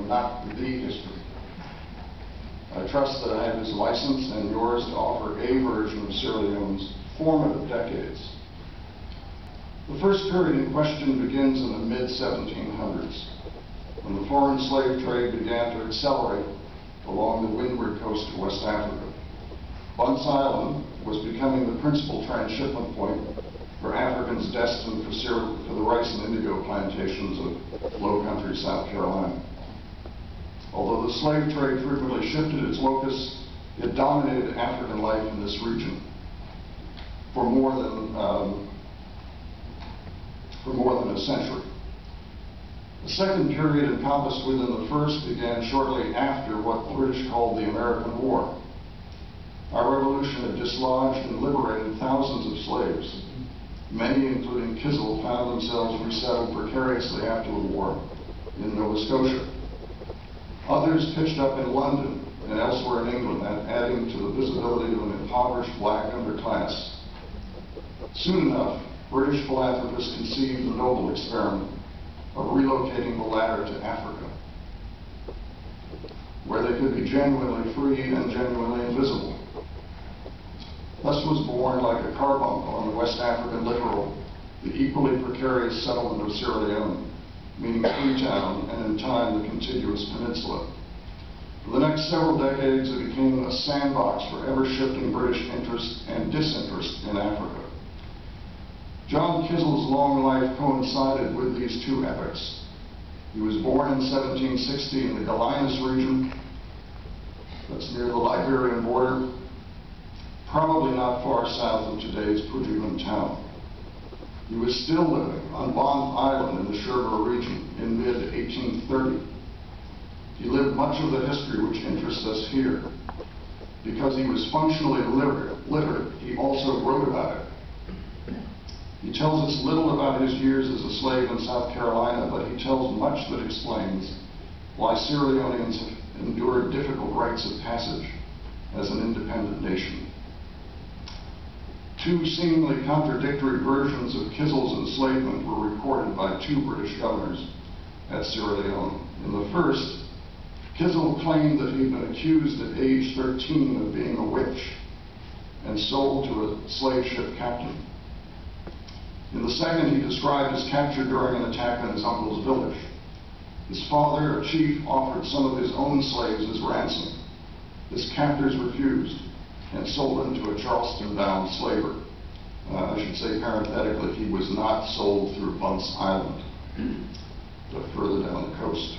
not the history. I trust that I have his license and yours to offer a version of Sierra Leone's formative decades. The first period in question begins in the mid-1700s, when the foreign slave trade began to accelerate along the windward coast of West Africa. Bunce Island was becoming the principal transshipment point for Africans destined for the rice and indigo plantations of low country South Carolina. Although the slave trade frequently shifted its locus, it dominated African life in this region for more than a century. The second period encompassed within the first began shortly after what the British called the American War. Our revolution had dislodged and liberated thousands of slaves. Many, including Kizzel, found themselves resettled precariously after the war in Nova Scotia. Others pitched up in London and elsewhere in England, adding to the visibility of an impoverished black underclass. Soon enough, British philanthropists conceived the noble experiment of relocating the latter to Africa, where they could be genuinely free and genuinely invisible. Thus was born, like a carbuncle on the West African littoral, the equally precarious settlement of Sierra Leone, meaning Freetown, and in time the contiguous peninsula. For the next several decades, it became a sandbox for ever-shifting British interest and disinterest in Africa. John Kizzel's long life coincided with these two epochs. He was born in 1760 in the Galinas region, that's near the Liberian border, probably not far south of today's Pujuman town. He was still living on Bond Island in the Sherbrooke region in mid-1830. He lived much of the history which interests us here. Because he was functionally literate, he also wrote about it. He tells us little about his years as a slave in South Carolina, but he tells much that explains why Sierra Leoneans have endured difficult rites of passage as an independent nation. Two seemingly contradictory versions of Kizzel's enslavement were recorded by two British governors at Sierra Leone. In the first, Kizzel claimed that he'd been accused at age 13 of being a witch and sold to a slave ship captain. In the second, he described his capture during an attack on his uncle's village. His father, a chief, offered some of his own slaves as ransom. His captors refused and sold him to a Charleston-bound slaver. I should say parenthetically, he was not sold through Bunce Island, but further down the coast.